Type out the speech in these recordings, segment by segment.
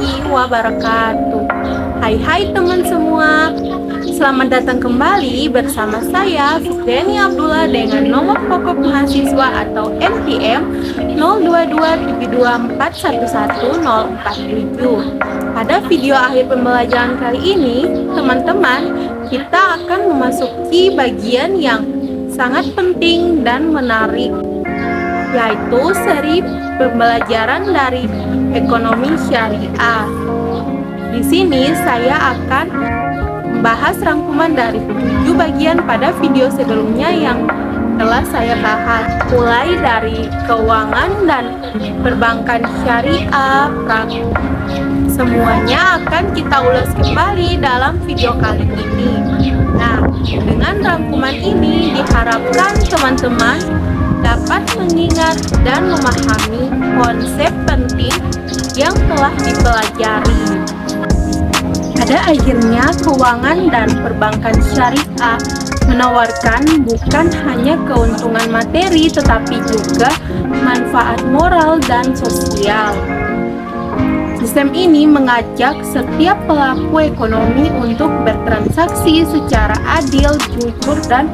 warahmatullahi wabarakatuh. Hai teman semua, selamat datang kembali bersama saya Fitriani Abdullah dengan nomor pokok mahasiswa atau NPM 022724111047. Pada video akhir pembelajaran kali ini, teman-teman, kita akan memasuki bagian yang sangat penting dan menarik, yaitu seri pembelajaran dari ekonomi syariah. Di sini saya akan membahas rangkuman dari 7 bagian pada video sebelumnya yang telah saya bahas, mulai dari keuangan dan perbankan syariah. Semuanya akan kita ulas kembali dalam video kali ini. Nah, dengan rangkuman ini diharapkan teman-teman dapat mengingat dan memahami konsep penting yang telah dipelajari. Pada akhirnya, keuangan dan perbankan syariah menawarkan bukan hanya keuntungan materi, tetapi juga manfaat moral dan sosial. Sistem ini mengajak setiap pelaku ekonomi untuk bertransaksi secara adil, jujur, dan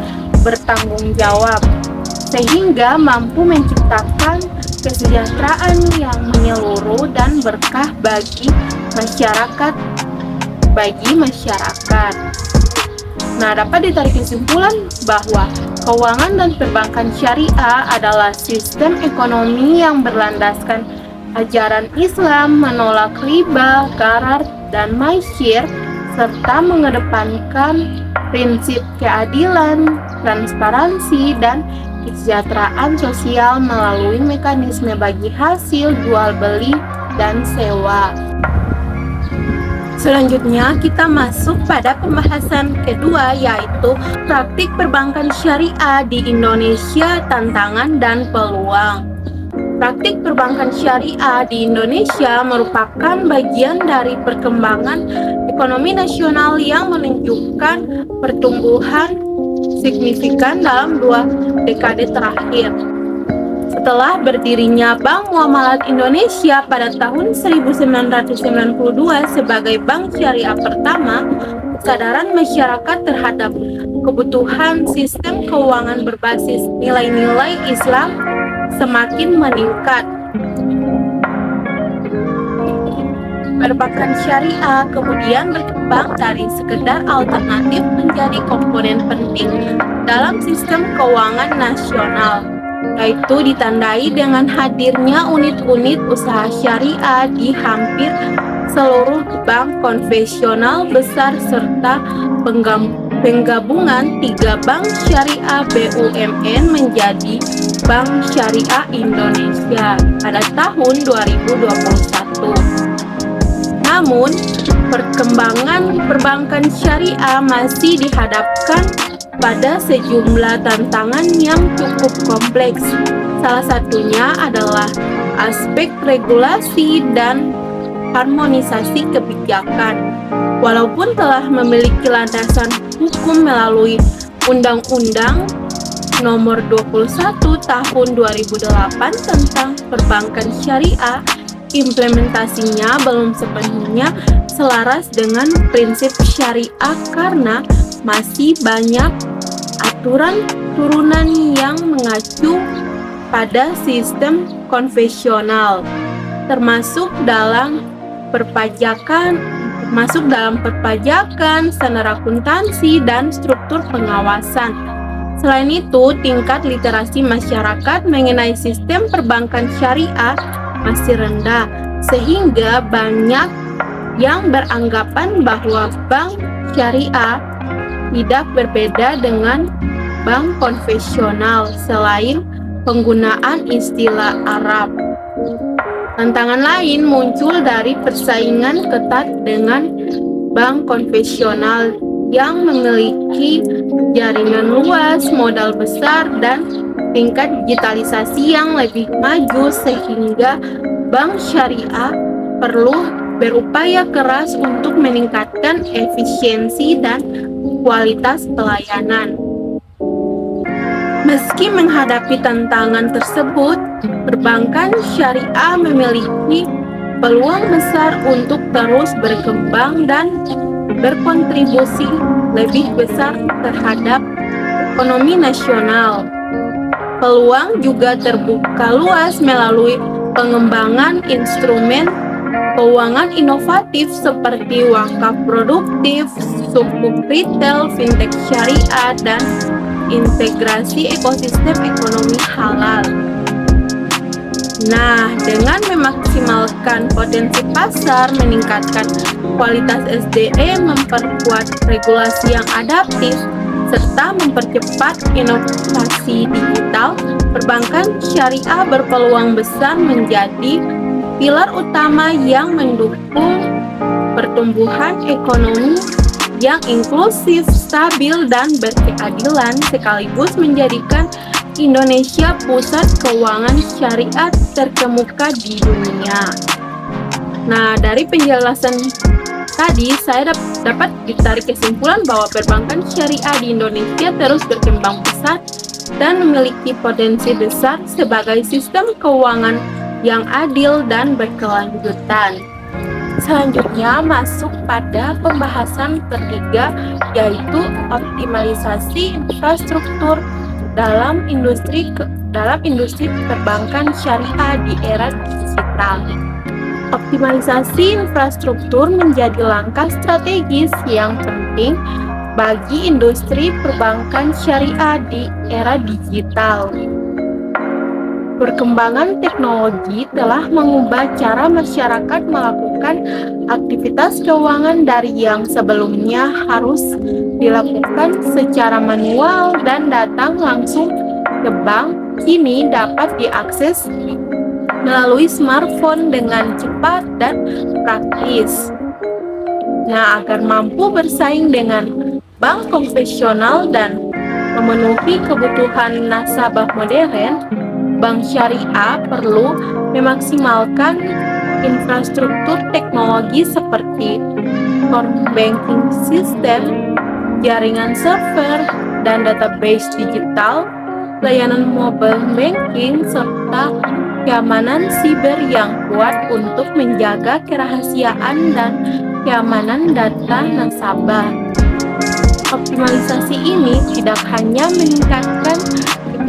bertanggung jawab, sehingga mampu menciptakan kesejahteraan yang menyeluruh dan berkah bagi masyarakat. Nah, dapat ditarik kesimpulan bahwa keuangan dan perbankan syariah adalah sistem ekonomi yang berlandaskan ajaran Islam, menolak riba, gharar, dan maisir, serta mengedepankan prinsip keadilan, transparansi, dan kesejahteraan sosial melalui mekanisme bagi hasil jual beli dan sewa. Selanjutnya kita masuk pada pembahasan kedua, yaitu praktik perbankan syariah di Indonesia, tantangan dan peluang. Praktik perbankan syariah di Indonesia merupakan bagian dari perkembangan ekonomi nasional yang menunjukkan pertumbuhan signifikan dalam 2 dekade terakhir. Setelah berdirinya Bank Muamalat Indonesia pada tahun 1992 sebagai bank syariah pertama, kesadaran masyarakat terhadap kebutuhan sistem keuangan berbasis nilai-nilai Islam semakin meningkat. Perbankan syariah kemudian berkembang dari sekedar alternatif menjadi komponen penting dalam sistem keuangan nasional, yaitu ditandai dengan hadirnya unit-unit usaha syariah di hampir seluruh bank konvensional besar serta penggabungan 3 bank syariah BUMN menjadi Bank Syariah Indonesia pada tahun 2021. Namun, perkembangan perbankan syariah masih dihadapkan pada sejumlah tantangan yang cukup kompleks. Salah satunya adalah aspek regulasi dan harmonisasi kebijakan. Walaupun telah memiliki landasan hukum melalui Undang-Undang Nomor 21 Tahun 2008 tentang Perbankan Syariah, implementasinya belum sepenuhnya selaras dengan prinsip syariah karena masih banyak aturan turunan yang mengacu pada sistem konvensional, termasuk dalam perpajakan, standar akuntansi, dan struktur pengawasan. Selain itu, tingkat literasi masyarakat mengenai sistem perbankan syariah masih rendah, sehingga banyak yang beranggapan bahwa bank syariah tidak berbeda dengan bank konvensional selain penggunaan istilah Arab. Tantangan lain muncul dari persaingan ketat dengan bank konvensional yang memiliki jaringan luas, modal besar, dan tingkat digitalisasi yang lebih maju, sehingga bank syariah perlu berupaya keras untuk meningkatkan efisiensi dan kualitas pelayanan. Meski menghadapi tantangan tersebut, perbankan syariah memiliki peluang besar untuk terus berkembang dan berkontribusi lebih besar terhadap ekonomi nasional. Peluang juga terbuka luas melalui pengembangan instrumen keuangan inovatif seperti wakaf produktif, sukuk retail, fintech syariah, dan integrasi ekosistem ekonomi halal. Nah, dengan memaksimalkan potensi pasar, meningkatkan kualitas SDM, memperkuat regulasi yang adaptif, serta mempercepat inovasi digital, perbankan syariah berpeluang besar menjadi pilar utama yang mendukung pertumbuhan ekonomi yang inklusif, stabil, dan berkeadilan, sekaligus menjadikan Indonesia pusat keuangan syariah terkemuka di dunia. Nah, dari penjelasan tadi saya dapat ditarik kesimpulan bahwa perbankan syariah di Indonesia terus berkembang pesat dan memiliki potensi besar sebagai sistem keuangan yang adil dan berkelanjutan. Selanjutnya masuk pada pembahasan ketiga, yaitu optimalisasi infrastruktur dalam industri perbankan syariah di era digital. Optimalisasi infrastruktur menjadi langkah strategis yang penting bagi industri perbankan syariah di era digital. Perkembangan teknologi telah mengubah cara masyarakat melakukan aktivitas keuangan dari yang sebelumnya harus dilakukan secara manual dan datang langsung ke bank, kini dapat diakses melalui smartphone dengan cepat dan praktis. Nah, agar mampu bersaing dengan bank konvensional dan memenuhi kebutuhan nasabah modern, bank syariah perlu memaksimalkan infrastruktur teknologi seperti core banking system, jaringan server, dan database digital, layanan mobile banking, serta keamanan siber yang kuat untuk menjaga kerahasiaan dan keamanan data nasabah. Optimalisasi ini tidak hanya meningkatkan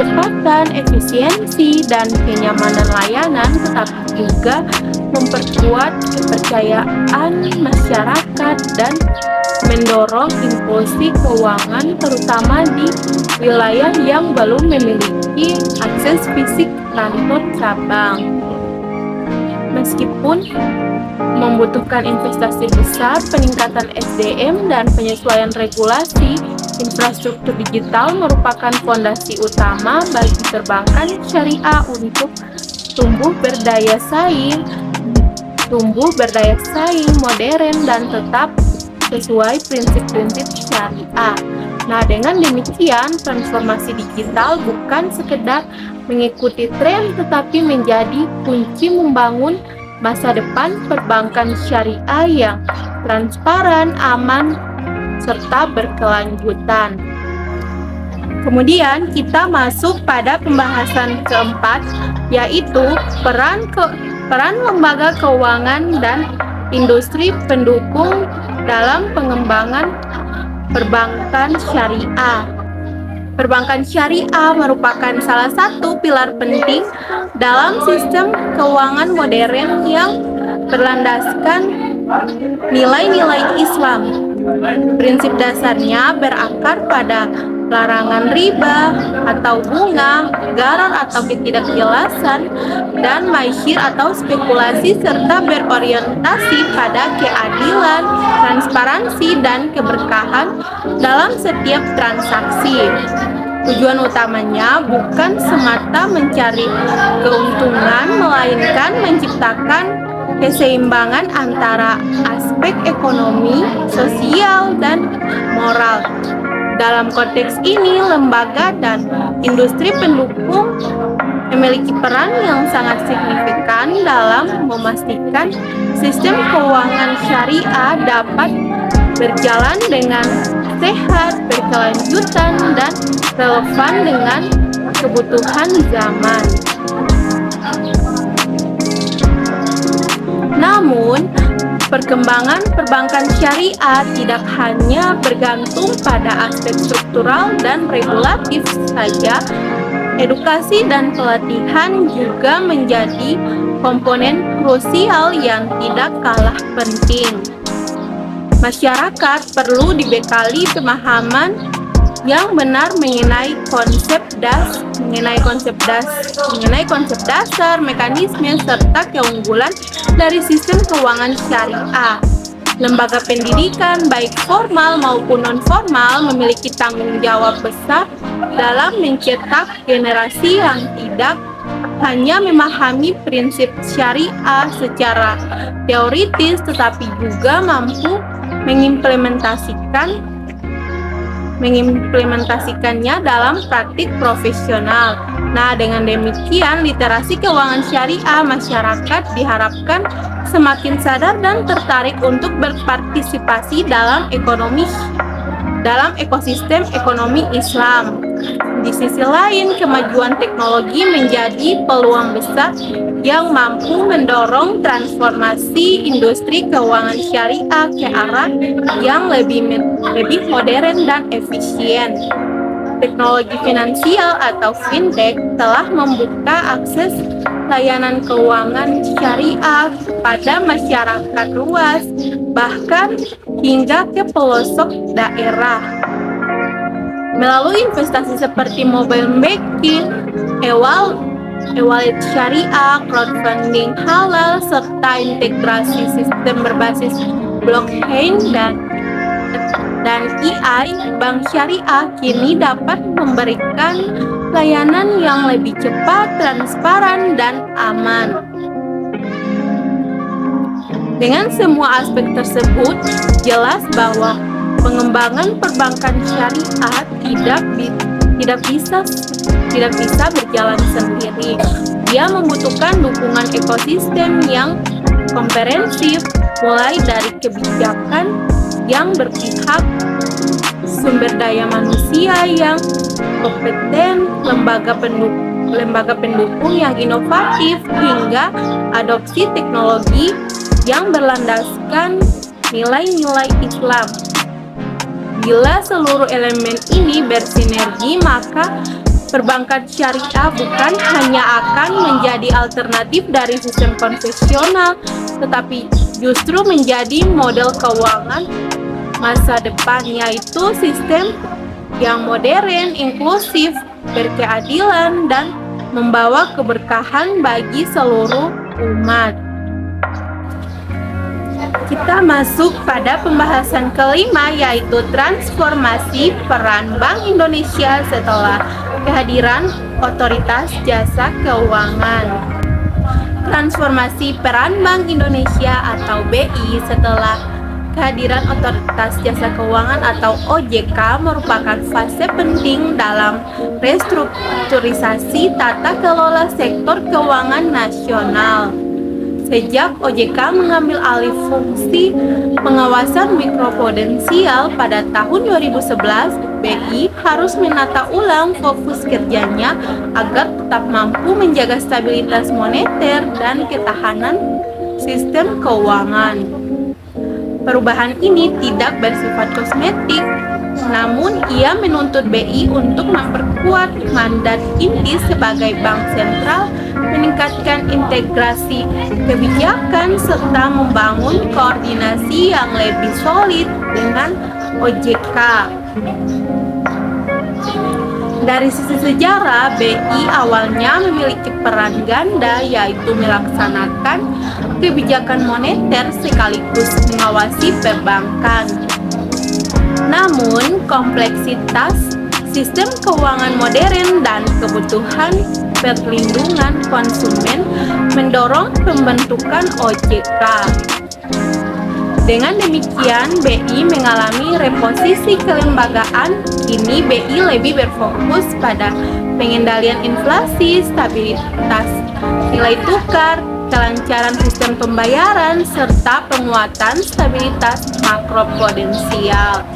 kecepatan, efisiensi, dan kenyamanan layanan, tetapi juga memperkuat kepercayaan masyarakat dan mendorong inklusi keuangan, terutama di wilayah yang belum memiliki akses fisik kantor cabang. Meskipun membutuhkan investasi besar, peningkatan SDM, dan penyesuaian regulasi, infrastruktur digital merupakan fondasi utama bagi perbankan syariah untuk tumbuh berdaya saing modern, dan tetap sesuai prinsip-prinsip syariah. Nah, dengan demikian, transformasi digital bukan sekedar mengikuti tren, tetapi menjadi kunci membangun masa depan perbankan syariah yang transparan, aman, serta berkelanjutan. Kemudian kita masuk pada pembahasan keempat, yaitu peran lembaga keuangan dan industri pendukung dalam pengembangan perbankan syariah. Perbankan syariah merupakan salah satu pilar penting dalam sistem keuangan modern yang berlandaskan nilai-nilai Islam. Prinsip dasarnya berakar pada larangan riba atau bunga, gharar atau ketidakjelasan, dan maisir atau spekulasi, serta berorientasi pada keadilan, transparansi, dan keberkahan dalam setiap transaksi. Tujuan utamanya bukan semata mencari keuntungan, melainkan menciptakan keseimbangan antara aspek ekonomi, sosial, dan moral. Dalam konteks ini, lembaga dan industri pendukung memiliki peran yang sangat signifikan dalam memastikan sistem keuangan syariah dapat berjalan dengan sehat, berkelanjutan, dan relevan dengan kebutuhan zaman. Namun, perkembangan perbankan syariah tidak hanya bergantung pada aspek struktural dan regulatif saja. Edukasi dan pelatihan juga menjadi komponen krusial yang tidak kalah penting. Masyarakat perlu dibekali pemahaman yang benar mengenai konsep dasar, mekanisme, serta keunggulan dari sistem keuangan syariah. Lembaga pendidikan, baik formal maupun non-formal, memiliki tanggung jawab besar dalam mencetak generasi yang tidak hanya memahami prinsip syariah secara teoritis, tetapi juga mampu mengimplementasikannya dalam praktik profesional. Nah, dengan demikian, literasi keuangan syariah masyarakat diharapkan semakin sadar dan tertarik untuk berpartisipasi dalam ekosistem ekonomi Islam. Di sisi lain, kemajuan teknologi menjadi peluang besar yang mampu mendorong transformasi industri keuangan syariah ke arah yang lebih modern dan efisien. Teknologi finansial atau fintech telah membuka akses layanan keuangan syariah kepada masyarakat luas, bahkan hingga ke pelosok daerah. Melalui investasi seperti mobile banking, e-wallet syariah, crowdfunding halal, serta integrasi sistem berbasis blockchain dan AI, bank syariah kini dapat memberikan layanan yang lebih cepat, transparan, dan aman. Dengan semua aspek tersebut, jelas bahwa pengembangan perbankan syariah tidak bisa berjalan sendiri. Dia membutuhkan dukungan ekosistem yang komprehensif, mulai dari kebijakan yang berpihak, sumber daya manusia yang kompeten, lembaga pendukung yang inovatif, hingga adopsi teknologi yang berlandaskan nilai-nilai Islam. Bila seluruh elemen ini bersinergi, maka perbankan syariah bukan hanya akan menjadi alternatif dari sistem konvensional, tetapi justru menjadi model keuangan masa depan, yaitu sistem yang modern, inklusif, berkeadilan, dan membawa keberkahan bagi seluruh umat. Kita masuk pada pembahasan kelima, yaitu transformasi peran Bank Indonesia setelah kehadiran Otoritas Jasa Keuangan. Transformasi peran Bank Indonesia atau BI setelah kehadiran Otoritas Jasa Keuangan atau OJK merupakan fase penting dalam restrukturisasi tata kelola sektor keuangan nasional. Sejak OJK mengambil alih fungsi pengawasan mikroprudensial pada tahun 2011, BI harus menata ulang fokus kerjanya agar tetap mampu menjaga stabilitas moneter dan ketahanan sistem keuangan. Perubahan ini tidak bersifat kosmetik, namun ia menuntut BI untuk memperkuat mandat inti sebagai bank sentral, meningkatkan integrasi kebijakan, serta membangun koordinasi yang lebih solid dengan OJK. Dari sisi sejarah, BI awalnya memiliki peran ganda, yaitu melaksanakan kebijakan moneter sekaligus mengawasi perbankan. Namun, kompleksitas sistem keuangan modern dan kebutuhan perlindungan konsumen mendorong pembentukan OJK. Dengan demikian, BI mengalami reposisi kelembagaan. Kini BI lebih berfokus pada pengendalian inflasi, stabilitas nilai tukar, kelancaran sistem pembayaran, serta penguatan stabilitas makroprudensial.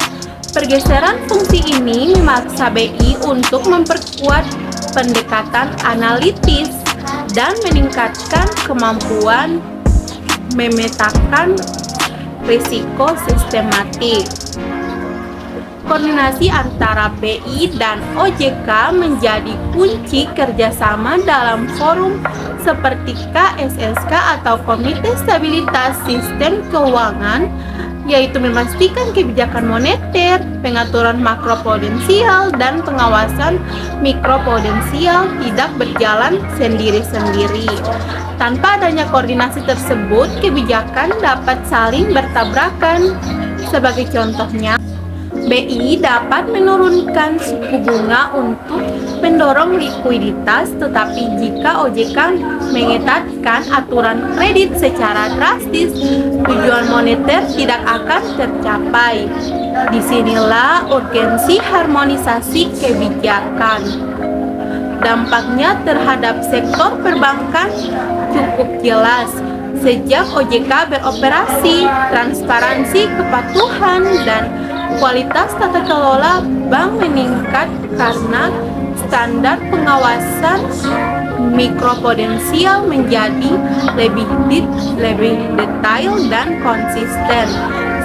Pergeseran fungsi ini memaksa BI untuk memperkuat pendekatan analitis dan meningkatkan kemampuan memetakan risiko sistematik. Koordinasi antara BI dan OJK menjadi kunci kerjasama dalam forum seperti KSSK atau Komite Stabilitas Sistem Keuangan, yaitu memastikan kebijakan moneter, pengaturan makroprudensial, dan pengawasan mikroprudensial tidak berjalan sendiri-sendiri. Tanpa adanya koordinasi tersebut, kebijakan dapat saling bertabrakan. Sebagai contohnya, BI dapat menurunkan suku bunga untuk mendorong likuiditas, tetapi jika OJK mengetatkan aturan kredit secara drastis, tujuan moneter tidak akan tercapai. Disinilah urgensi harmonisasi kebijakan. Dampaknya terhadap sektor perbankan cukup jelas. Sejak OJK beroperasi, transparansi, kepatuhan, dan kualitas tata kelola bank meningkat karena standar pengawasan mikroprudensial menjadi lebih detail dan konsisten.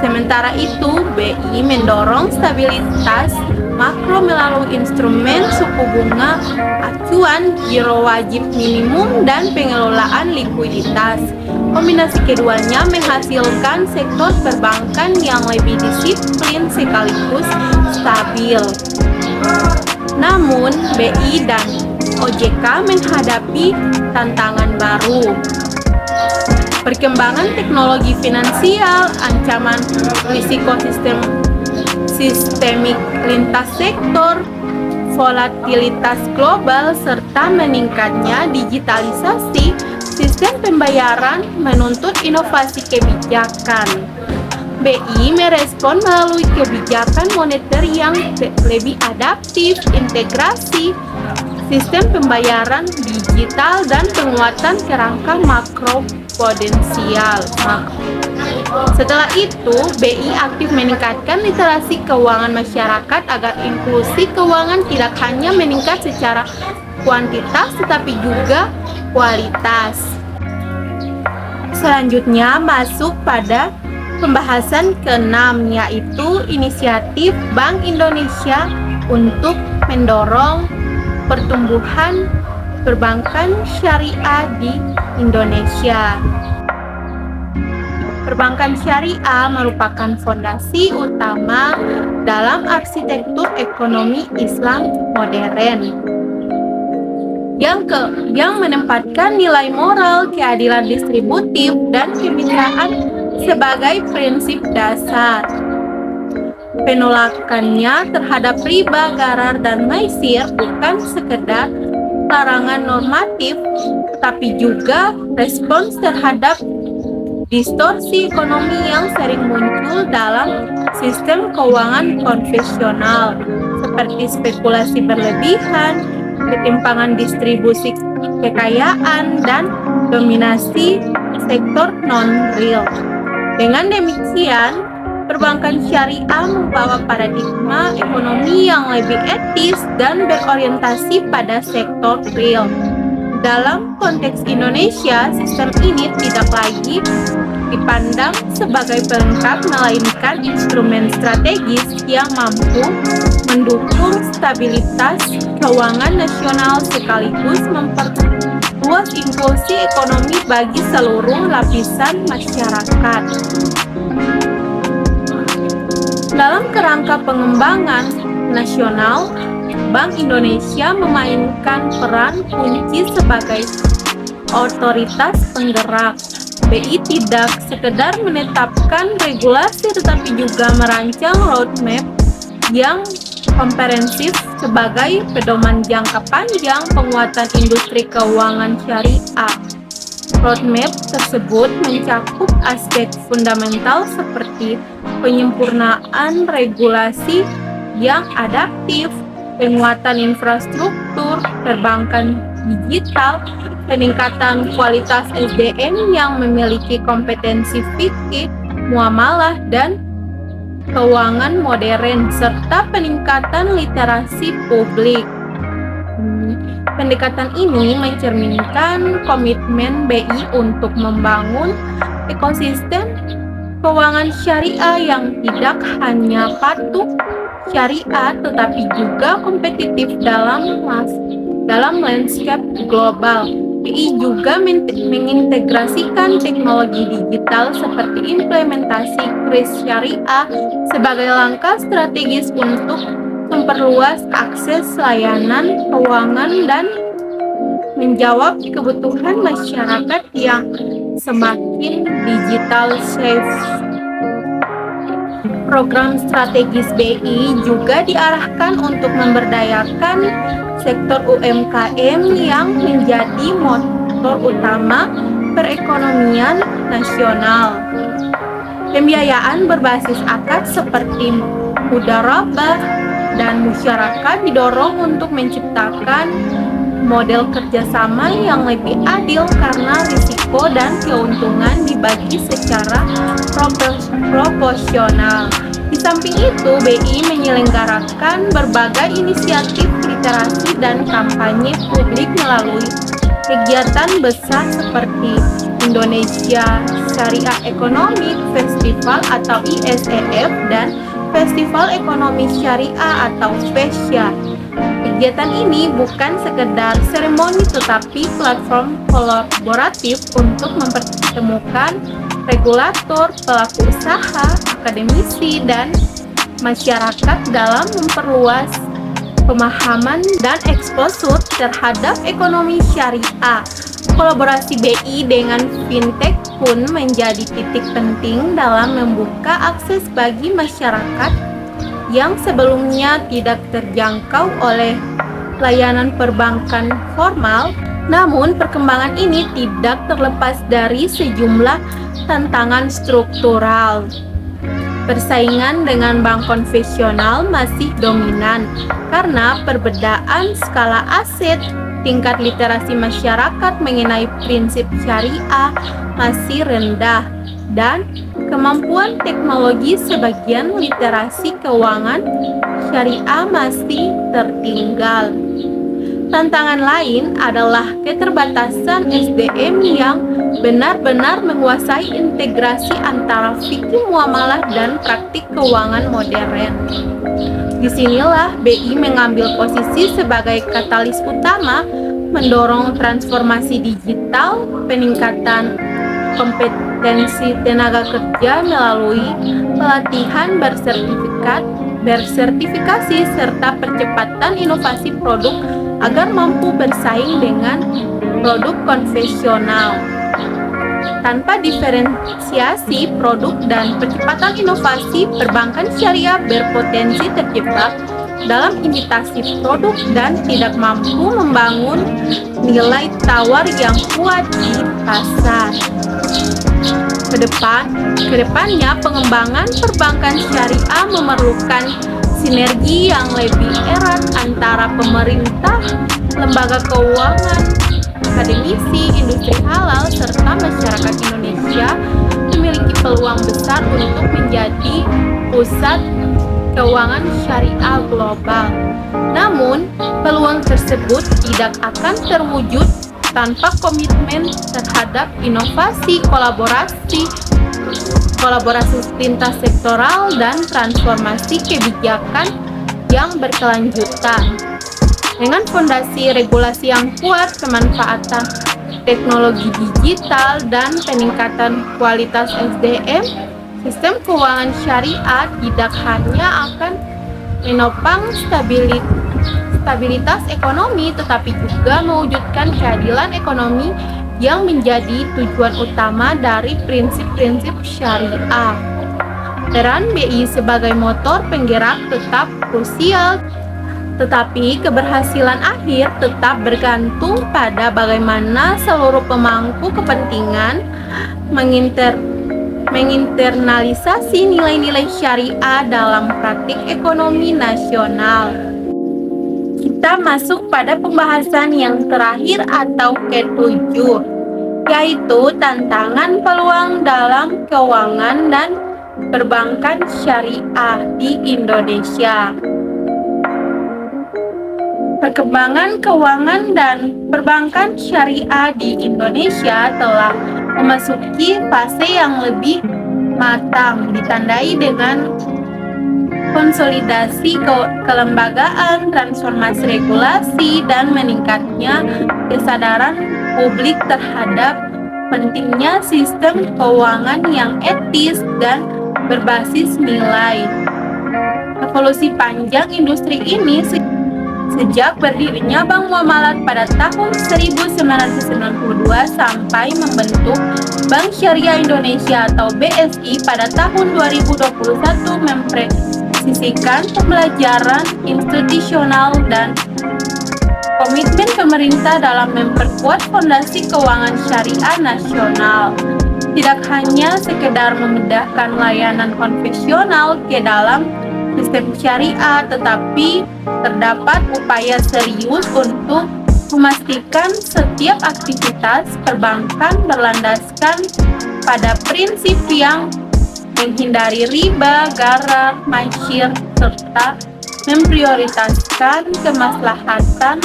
Sementara itu, BI mendorong stabilitas makro melalui instrumen suku bunga acuan, giro wajib minimum, dan pengelolaan likuiditas. Kombinasi keduanya menghasilkan sektor perbankan yang lebih disiplin sekaligus stabil. Namun, BI dan OJK menghadapi tantangan baru. Perkembangan teknologi finansial, ancaman risiko sistemik lintas sektor, volatilitas global, serta meningkatnya digitalisasi sistem pembayaran menuntut inovasi kebijakan. BI merespon melalui kebijakan moneter yang lebih adaptif, integrasi sistem pembayaran digital, dan penguatan kerangka makroprudensial. Setelah itu, BI aktif meningkatkan literasi keuangan masyarakat agar inklusi keuangan tidak hanya meningkat secara kuantitas tetapi juga kualitas. Selanjutnya masuk pada pembahasan ke-6, yaitu inisiatif Bank Indonesia untuk mendorong pertumbuhan perbankan syariah di Indonesia. Perbankan syariah merupakan fondasi utama dalam arsitektur ekonomi Islam modern yang menempatkan nilai moral, keadilan distributif, dan kemitraan sebagai prinsip dasar. Penolakannya terhadap riba, gharar, dan maisir bukan sekedar larangan normatif, tapi juga respons terhadap distorsi ekonomi yang sering muncul dalam sistem keuangan konvensional, seperti spekulasi berlebihan, ketimpangan distribusi kekayaan, dan dominasi sektor non-real. Dengan demikian, perbankan syariah membawa paradigma ekonomi yang lebih etis dan berorientasi pada sektor real. Dalam konteks Indonesia, sistem ini tidak lagi dipandang sebagai pelengkap, melainkan instrumen strategis yang mampu mendukung stabilitas keuangan nasional sekaligus memperluas inklusi ekonomi bagi seluruh lapisan masyarakat. Dalam kerangka pengembangan nasional, Bank Indonesia memainkan peran kunci sebagai otoritas penggerak. BI tidak sekedar menetapkan regulasi tetapi juga merancang roadmap yang komprehensif sebagai pedoman jangka panjang penguatan industri keuangan syariah. Roadmap tersebut mencakup aspek fundamental seperti penyempurnaan regulasi yang adaptif, penguatan infrastruktur perbankan digital, peningkatan kualitas SDM yang memiliki kompetensi fikih, muamalah, dan keuangan modern, serta peningkatan literasi publik. Pendekatan ini mencerminkan komitmen BI untuk membangun ekosistem keuangan syariah yang tidak hanya patuh syariah tetapi juga kompetitif dalam landscape global. BI juga mengintegrasikan teknologi digital seperti implementasi kris syariah sebagai langkah strategis untuk memperluas akses layanan keuangan dan menjawab kebutuhan masyarakat yang semakin digital safe. Program strategis BI juga diarahkan untuk memberdayakan sektor UMKM yang menjadi motor utama perekonomian nasional. Pembiayaan berbasis akad seperti mudharabah dan musyarakah didorong untuk menciptakan model kerjasama yang lebih adil karena risiko dan keuntungan dibagi secara proporsional. Di samping itu, BI menyelenggarakan berbagai inisiatif literasi dan kampanye publik melalui kegiatan besar seperti Indonesia Syariah Economic Festival atau ISEF dan Festival Ekonomi Syariah atau FESYA. Kegiatan ini bukan sekedar seremoni tetapi platform kolaboratif untuk mempertemukan regulator, pelaku usaha, akademisi, dan masyarakat dalam memperluas pemahaman dan eksposur terhadap ekonomi syariah. Kolaborasi BI dengan fintech pun menjadi titik penting dalam membuka akses bagi masyarakat yang sebelumnya tidak terjangkau oleh layanan perbankan formal. Namun, perkembangan ini tidak terlepas dari sejumlah tantangan struktural. Persaingan dengan bank konvensional masih dominan karena perbedaan skala aset, tingkat literasi masyarakat mengenai prinsip syariah masih rendah, dan kemampuan teknologi sebagian literasi keuangan syariah masih tertinggal. Tantangan lain adalah keterbatasan SDM yang benar-benar menguasai integrasi antara fikih muamalah dan praktik keuangan modern. Disinilah BI mengambil posisi sebagai katalis utama, mendorong transformasi digital, peningkatan kompetensi tenaga kerja melalui pelatihan bersertifikasi serta percepatan inovasi produk agar mampu bersaing dengan produk konvensional. Tanpa diferensiasi produk dan percepatan inovasi, perbankan syariah berpotensi terjebak dalam imitasi produk dan tidak mampu membangun nilai tawar yang kuat di pasar. Kedepannya pengembangan perbankan syariah memerlukan sinergi yang lebih erat antara pemerintah, lembaga keuangan, akademisi, industri halal, serta masyarakat Indonesia memiliki peluang besar untuk menjadi pusat keuangan syariah global. Namun, peluang tersebut tidak akan terwujud tanpa komitmen terhadap inovasi, kolaborasi lintas sektoral, dan transformasi kebijakan yang berkelanjutan. Dengan fondasi regulasi yang kuat, pemanfaatan teknologi digital, dan peningkatan kualitas SDM, sistem keuangan syariah tidak hanya akan menopang stabilitas ekonomi, tetapi juga mewujudkan keadilan ekonomi yang menjadi tujuan utama dari prinsip-prinsip syariah. Peran BI sebagai motor penggerak tetap krusial, tetapi keberhasilan akhir tetap bergantung pada bagaimana seluruh pemangku kepentingan menginternalisasi nilai-nilai syariah dalam praktik ekonomi nasional. Kita masuk pada pembahasan yang terakhir atau ke-7, yaitu tantangan peluang dalam keuangan dan perbankan syariah di Indonesia. Perkembangan keuangan dan perbankan syariah di Indonesia telah memasuki fase yang lebih matang, ditandai dengan konsolidasi kelembagaan, transformasi regulasi, dan meningkatnya kesadaran publik terhadap pentingnya sistem keuangan yang etis dan berbasis nilai. Evolusi panjang industri ini sejak berdirinya Bank Muamalat pada tahun 1992 sampai membentuk Bank Syariah Indonesia atau BSI pada tahun 2021 mempresisikan pembelajaran institusional dan komitmen pemerintah dalam memperkuat fondasi keuangan syariah nasional. Tidak hanya sekedar memindahkan layanan konvensional ke dalam sistem syariah, tetapi terdapat upaya serius untuk memastikan setiap aktivitas perbankan berlandaskan pada prinsip yang menghindari riba, gharar, masyir, serta memprioritaskan kemaslahatan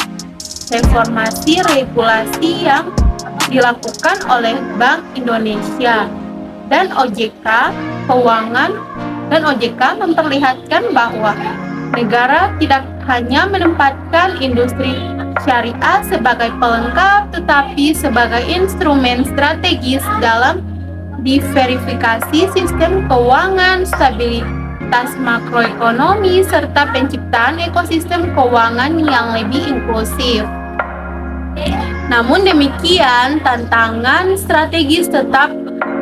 reformasi regulasi yang dilakukan oleh Bank Indonesia dan OJK memperlihatkan bahwa negara tidak hanya menempatkan industri syariah sebagai pelengkap, tetapi sebagai instrumen strategis dalam diverifikasi sistem keuangan, stabilitas makroekonomi, serta penciptaan ekosistem keuangan yang lebih inklusif. Namun demikian, tantangan strategis tetap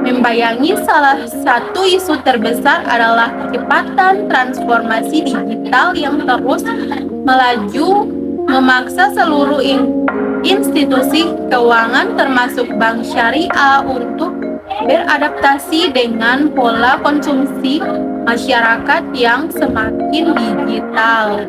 membayangi. Salah satu isu terbesar adalah kecepatan transformasi digital yang terus melaju, memaksa seluruh institusi keuangan termasuk bank syariah untuk beradaptasi dengan pola konsumsi masyarakat yang semakin digital.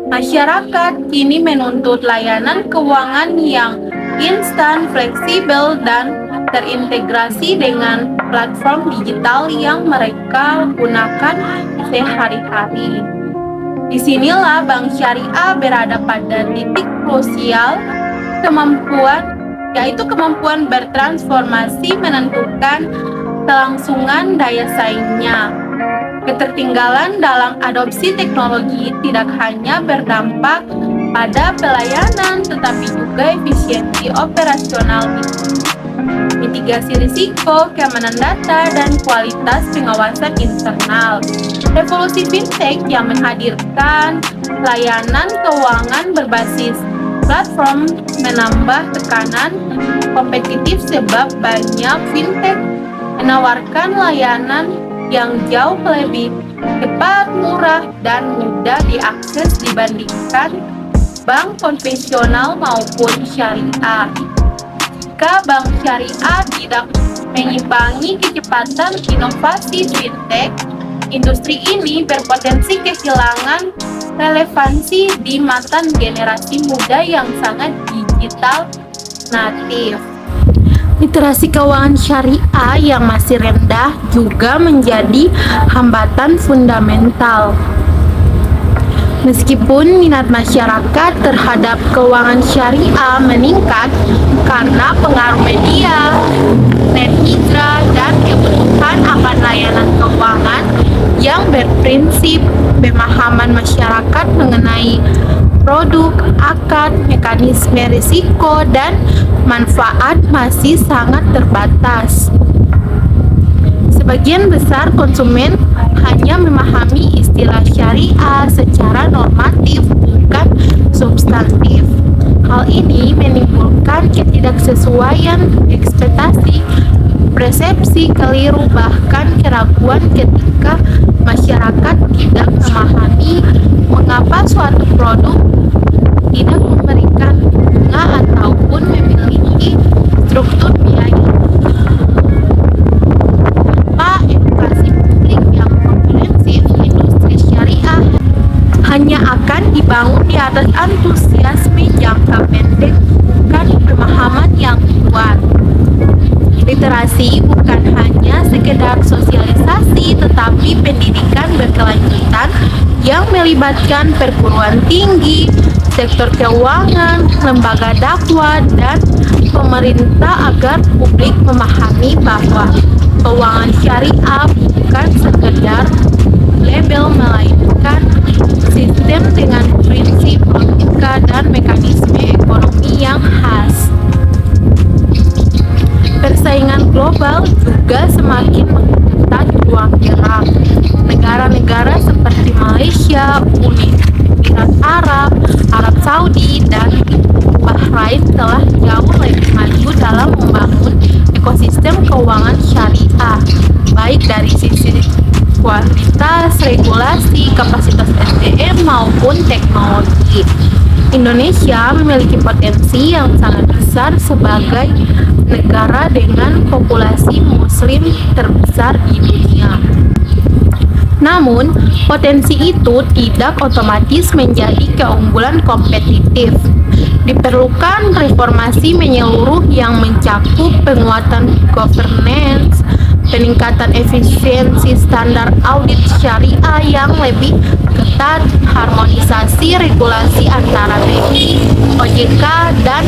Masyarakat kini menuntut layanan keuangan yang instan, fleksibel, dan terintegrasi dengan platform digital yang mereka gunakan sehari-hari. Disinilah Bank Syariah berada pada titik krusial, yaitu kemampuan bertransformasi menentukan kelangsungan daya saingnya. Ketertinggalan dalam adopsi teknologi tidak hanya berdampak pada pelayanan, tetapi juga efisiensi operasional, mitigasi risiko, keamanan data, dan kualitas pengawasan internal. Revolusi fintech yang menghadirkan layanan keuangan berbasis platform menambah tekanan kompetitif sebab banyak fintech menawarkan layanan yang jauh lebih cepat, murah, dan mudah diakses dibandingkan bank konvensional maupun syariah. Jika bank syariah tidak mengimbangi kecepatan inovasi fintech, industri ini berpotensi kehilangan relevansi di mata generasi muda yang sangat digital natif. Literasi keuangan syariah yang masih rendah juga menjadi hambatan fundamental. Meskipun minat masyarakat terhadap keuangan syariah meningkat karena pengaruh media, net hijrah, dan kebutuhan akan layanan keuangan yang berprinsip, pemahaman masyarakat mengenai produk, akad, mekanisme risiko, dan manfaat masih sangat terbatas. Sebagian besar konsumen hanya memahami istilah syariah secara normatif, bukan substantif. Hal ini menimbulkan ketidaksesuaian ekspektasi, persepsi keliru, bahkan keraguan ketika masyarakat tidak memahami mengapa suatu produk tidak memberikan bunga ataupun memiliki struktur biaya. Tanpa edukasi publik yang komprehensif, industri syariah hanya akan dibangun di atas antusiasme jangka pendek, bukan pemahaman yang kuat. Literasi bukan hanya sekedar sosialisasi, tetapi pendidikan berkelanjutan yang melibatkan perguruan tinggi, sektor keuangan, lembaga dakwah, dan pemerintah agar publik memahami bahwa keuangan syariah bukan sekedar label, melainkan sistem dengan prinsip, logika, dan mekanisme ekonomi yang khas. Persaingan global juga semakin mengetat ruang gerak. Negara-negara seperti Malaysia, Uni Emirat Arab, Arab Saudi, dan Bahrain telah jauh lebih maju dalam membangun ekosistem keuangan syariah, baik dari sisi kualitas, regulasi, kapasitas SDM, maupun teknologi. Indonesia memiliki potensi yang sangat besar sebagai negara dengan populasi muslim terbesar di dunia. Namun, potensi itu tidak otomatis menjadi keunggulan kompetitif. Diperlukan reformasi menyeluruh yang mencakup penguatan governance, peningkatan efisiensi standar audit syariah yang lebih ketat, harmonisasi regulasi antara BI, OJK, dan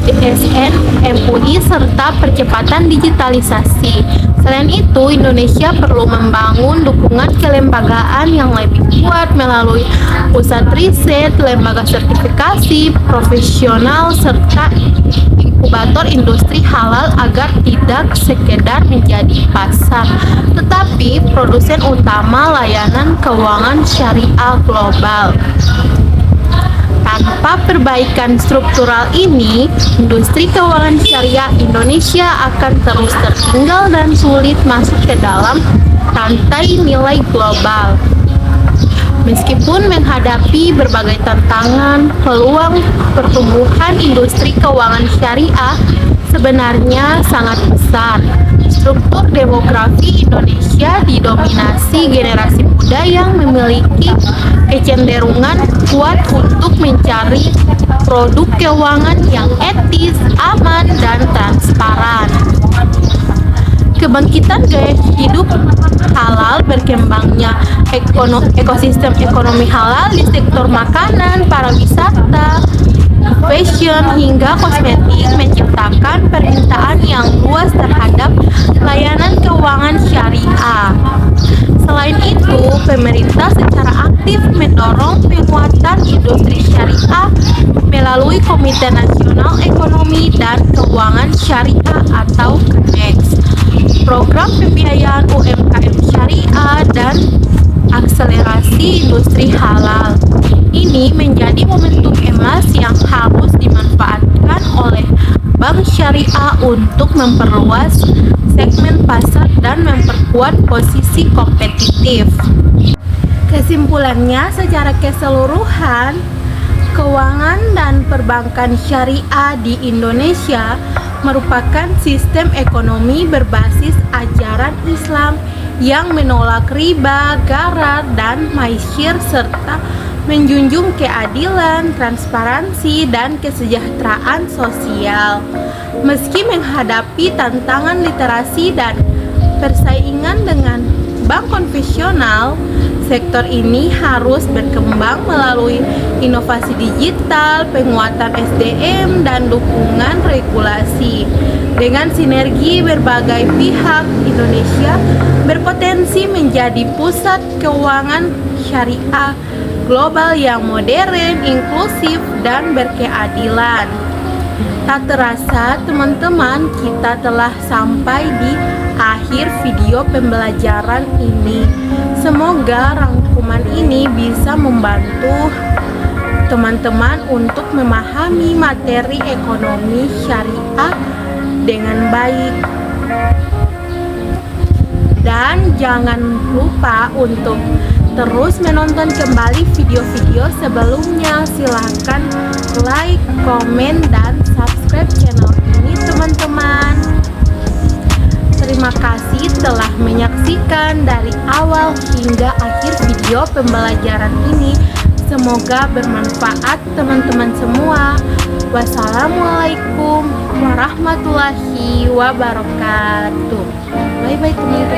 DSN, MUI, serta percepatan digitalisasi. Selain itu, Indonesia perlu membangun dukungan kelembagaan yang lebih kuat melalui pusat riset, lembaga sertifikasi profesional, serta inkubator industri halal agar tidak sekedar menjadi pasar, tetapi produsen utama layanan keuangan syariah global. Tanpa perbaikan struktural ini, industri keuangan syariah Indonesia akan terus tertinggal dan sulit masuk ke dalam rantai nilai global. Meskipun menghadapi berbagai tantangan, peluang pertumbuhan industri keuangan syariah sebenarnya sangat besar. Struktur demografi Indonesia didominasi generasi muda yang memiliki kecenderungan kuat untuk mencari produk keuangan yang etis, aman, dan transparan. Kebangkitan gaya hidup halal, berkembangnya ekosistem ekonomi halal di sektor makanan, pariwisata, fashion, hingga kosmetik menciptakan permintaan yang luas terhadap layanan keuangan syariah. Selain itu, pemerintah secara aktif mendorong penguatan industri syariah melalui Komite Nasional Ekonomi dan Keuangan Syariah atau KNEX, program pembiayaan UMKM syariah, dan akselerasi industri halal. Ini menjadi momentum emas yang harus dimanfaatkan oleh bank syariah untuk memperluas segmen pasar dan memperkuat posisi kompetitif. Kesimpulannya, secara keseluruhan, keuangan dan perbankan syariah di Indonesia merupakan sistem ekonomi berbasis ajaran Islam yang menolak riba, gharar, dan maisir, serta menjunjung keadilan, transparansi, dan kesejahteraan sosial. Meski menghadapi tantangan literasi dan persaingan dengan bank konvensional, sektor ini harus berkembang melalui inovasi digital, penguatan SDM, dan dukungan regulasi. Dengan sinergi berbagai pihak, Indonesia berpotensi menjadi pusat keuangan syariah global yang modern, inklusif, dan berkeadilan. Tak terasa, teman-teman, kita telah sampai di akhir video pembelajaran ini. Semoga rangkuman ini bisa membantu teman-teman untuk memahami materi ekonomi syariah dengan baik. Dan jangan lupa untuk terus menonton kembali video-video sebelumnya. Silahkan like, komen, dan subscribe channel ini, teman-teman. Terima kasih telah menyaksikan dari awal hingga akhir video pembelajaran ini. Semoga bermanfaat teman-teman semua. Wassalamualaikum warahmatullahi wabarakatuh. Bye-bye teman-teman.